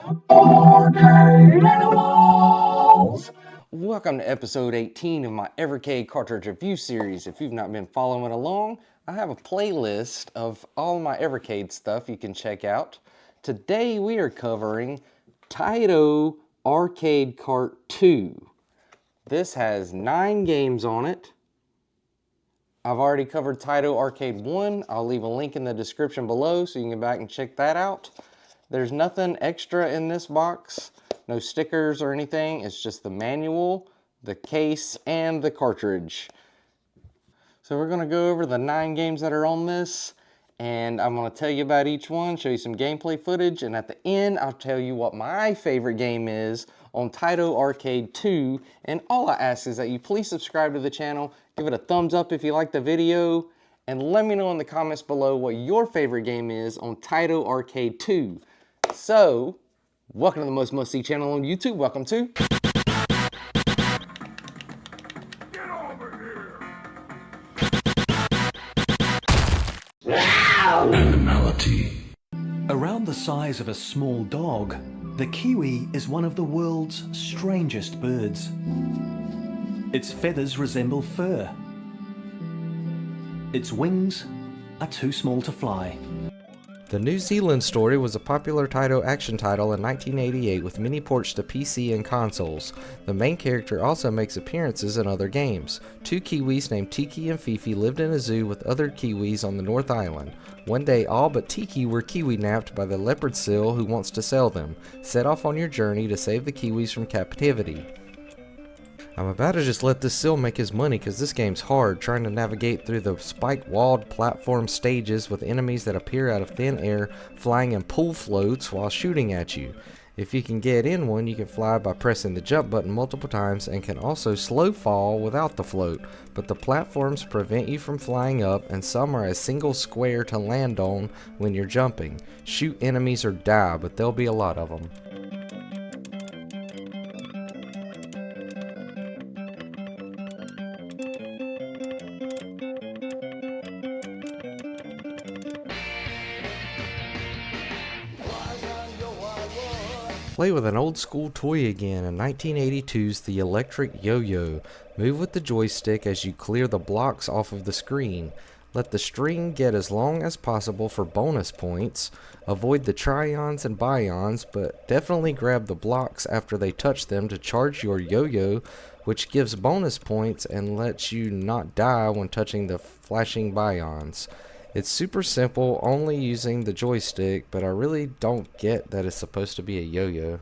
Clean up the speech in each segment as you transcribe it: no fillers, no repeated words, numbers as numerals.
Arcade Animals! Welcome to episode 18 of my Evercade cartridge review series. If you've not been following along, I have a playlist of all my Evercade stuff you can check out. Today we are covering Taito Arcade Kart 2. This has 9 games on it. I've already covered Taito Arcade 1. I'll leave a link in the description below so you can go back and check that out. There's nothing extra in this box. No stickers or anything. It's just the manual, the case, and the cartridge. So we're going to go over the 9 games that are on this, and I'm going to tell you about each one, show you some gameplay footage, and at the end I'll tell you what my favorite game is on Taito Arcade 2. And all I ask is that you please subscribe to the channel, give it a thumbs up if you like the video, and let me know in the comments below what your favorite game is on Taito Arcade 2. So, welcome to the most must-see channel on YouTube. Welcome to... Get over here! Animality. Around the size of a small dog, the kiwi is one of the world's strangest birds. Its feathers resemble fur. Its wings are too small to fly. The New Zealand story was a popular Taito action title in 1988 with many ports to PC and consoles. The main character also makes appearances in other games. 2 Kiwis named Tiki and Fifi lived in a zoo with other Kiwis on the North Island. One day all but Tiki were Kiwi-napped by the leopard seal who wants to sell them. Set off on your journey to save the Kiwis from captivity. I'm about to just let this seal make his money because this game's hard, trying to navigate through the spike-walled platform stages with enemies that appear out of thin air, flying in pool floats while shooting at you. If you can get in one, you can fly by pressing the jump button multiple times and can also slow fall without the float, but the platforms prevent you from flying up and some are a single square to land on when you're jumping. Shoot enemies or die, but there'll be a lot of them. Play with an old school toy again in 1982's The Electric Yo-Yo. Move with the joystick as you clear the blocks off of the screen. Let the string get as long as possible for bonus points. Avoid the try-ons and buy-ons, but definitely grab the blocks after they touch them to charge your yo-yo, which gives bonus points and lets you not die when touching the flashing buy-ons. It's super simple, only using the joystick, but I really don't get that it's supposed to be a yo-yo.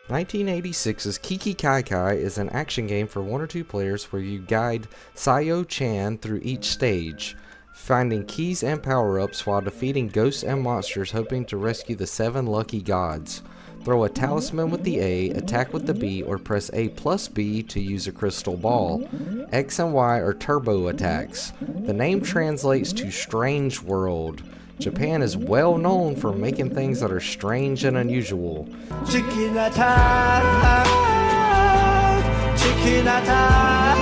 (1986's Kiki Kaikai is an action game for 1 or 2 players where you guide Sayo-chan through each stage, finding keys and power-ups while defeating ghosts and monsters hoping to rescue the 7 lucky gods. Throw a talisman with the A, attack with the B, or press A plus B to use a crystal ball. X and Y are turbo attacks. The name translates to Strange World. Japan is well known for making things that are strange and unusual. Chicken attack! Chicken attack!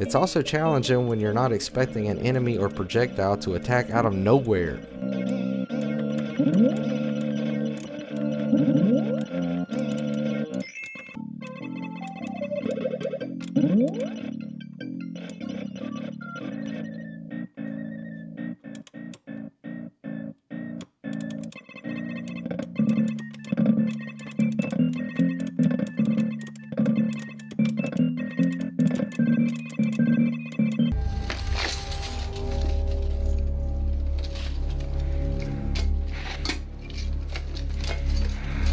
It's also challenging when you're not expecting an enemy or projectile to attack out of nowhere.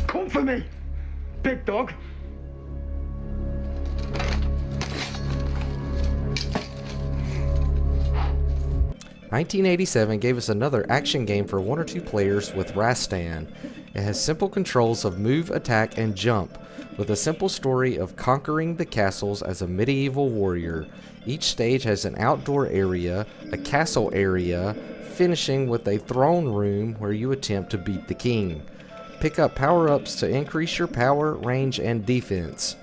Come for me, big dog. 1987 gave us another action game for 1 or 2 players with Rastan. It has simple controls of move, attack, and jump, with a simple story of conquering the castles as a medieval warrior. Each stage has an outdoor area, a castle area, finishing with a throne room where you attempt to beat the king. Pick up power-ups to increase your power, range, and defense.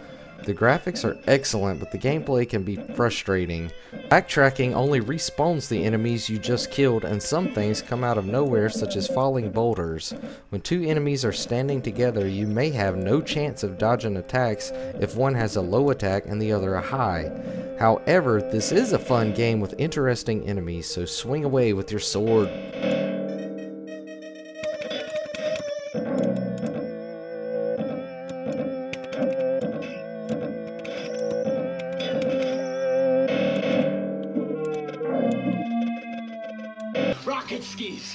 The graphics are excellent, but the gameplay can be frustrating. Backtracking only respawns the enemies you just killed, and some things come out of nowhere, such as falling boulders. When 2 enemies are standing together, you may have no chance of dodging attacks if one has a low attack and the other a high. However, this is a fun game with interesting enemies, so swing away with your sword. Rocket skis.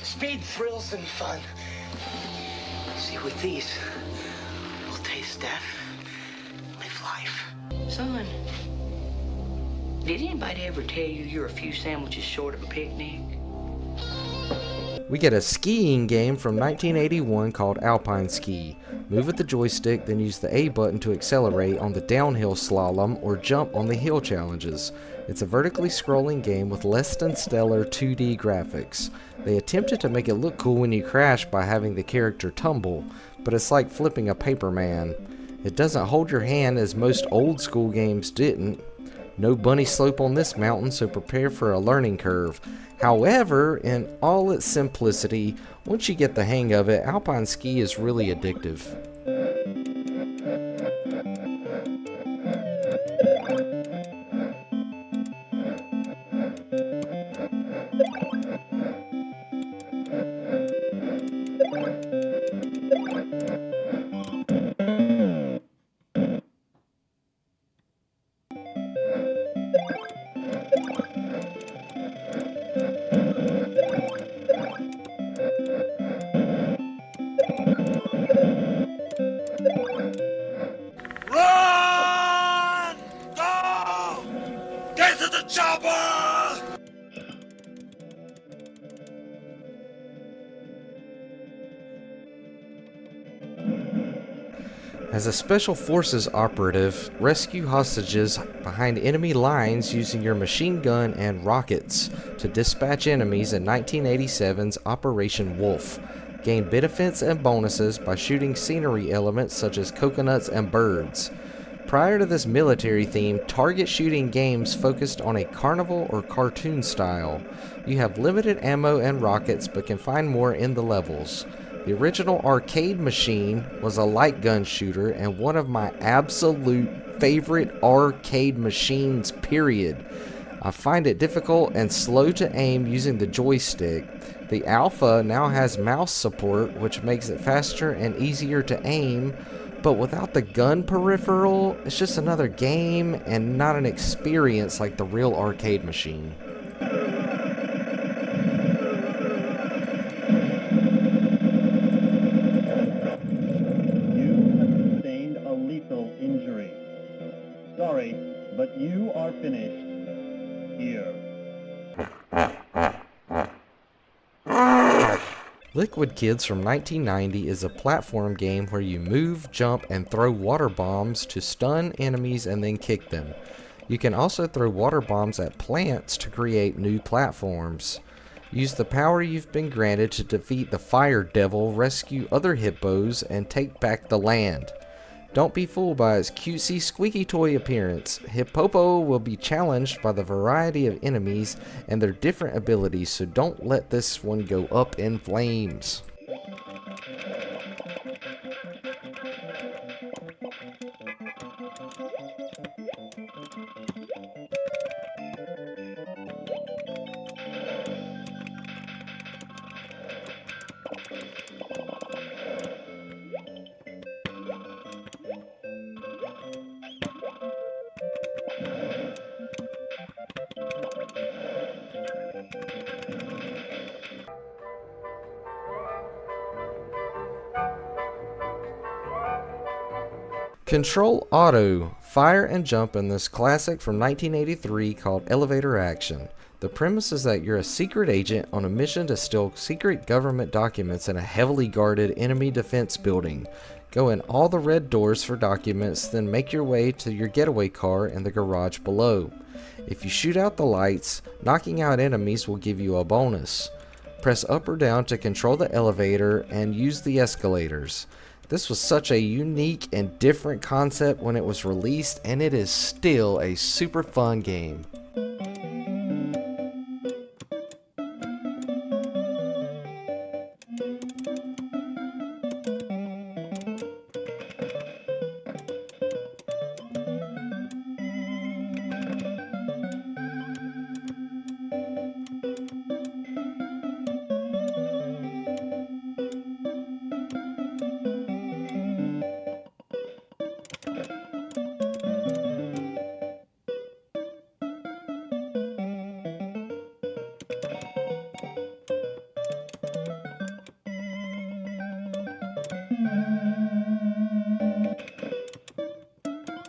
Speed, thrills, and fun. See, with these, we'll taste death, live life. Son, did anybody ever tell you you're a few sandwiches short of a picnic? We get a skiing game from 1981 called Alpine Ski. Move with the joystick, then use the A button to accelerate on the downhill slalom or jump on the hill challenges. It's a vertically scrolling game with less than stellar 2D graphics. They attempted to make it look cool when you crash by having the character tumble, but it's like flipping a paper man. It doesn't hold your hand as most old school games didn't. No bunny slope on this mountain, so prepare for a learning curve. However, in all its simplicity, once you get the hang of it, Alpine Ski is really addictive. Run! Go! Get to the chopper! As a Special Forces operative, rescue hostages behind enemy lines using your machine gun and rockets to dispatch enemies in 1987's Operation Wolf. Gain benefits and bonuses by shooting scenery elements such as coconuts and birds. Prior to this military theme, target shooting games focused on a carnival or cartoon style. You have limited ammo and rockets, but can find more in the levels. The original arcade machine was a light gun shooter and one of my absolute favorite arcade machines, period. I find it difficult and slow to aim using the joystick. The Alpha now has mouse support, which makes it faster and easier to aim, but without the gun peripheral, it's just another game and not an experience like the real arcade machine. Sorry, but you are finished. Here. Liquid Kids from 1990 is a platform game where you move, jump, and throw water bombs to stun enemies and then kick them. You can also throw water bombs at plants to create new platforms. Use the power you've been granted to defeat the Fire Devil, rescue other hippos, and take back the land. Don't be fooled by its cutesy squeaky toy appearance. Hippopo will be challenged by the variety of enemies and their different abilities, so don't let this one go up in flames. Control Auto Fire and jump in this classic from 1983 called Elevator Action. The premise is that you're a secret agent on a mission to steal secret government documents in a heavily guarded enemy defense building. Go in all the red doors for documents, then make your way to your getaway car in the garage below. If you shoot out the lights, knocking out enemies will give you a bonus. Press up or down to control the elevator and use the escalators. This was such a unique and different concept when it was released, and it is still a super fun game.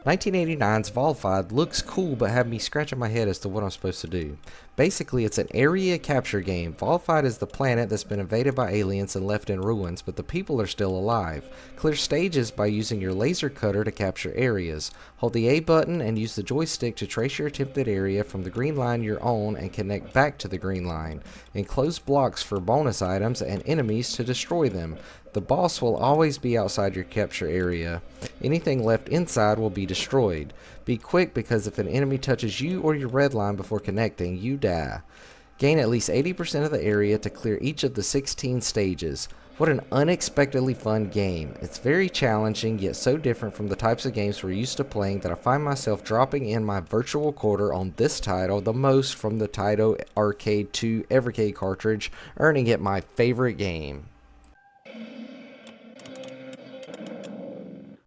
1989's Volfied looks cool but had me scratching my head as to what I'm supposed to do. Basically, it's an area capture game. Volfied is the planet that's been invaded by aliens and left in ruins, but the people are still alive. Clear stages by using your laser cutter to capture areas. Hold the A button and use the joystick to trace your attempted area from the green line you're on and connect back to the green line. Enclose blocks for bonus items and enemies to destroy them. The boss will always be outside your capture area. Anything left inside will be destroyed. Be quick because if an enemy touches you or your red line before connecting, you die. Gain at least 80% of the area to clear each of the 16 stages. What an unexpectedly fun game. It's very challenging, yet so different from the types of games we're used to playing that I find myself dropping in my virtual quarter on this title the most from the Taito Arcade 2 Evercade cartridge, earning it my favorite game.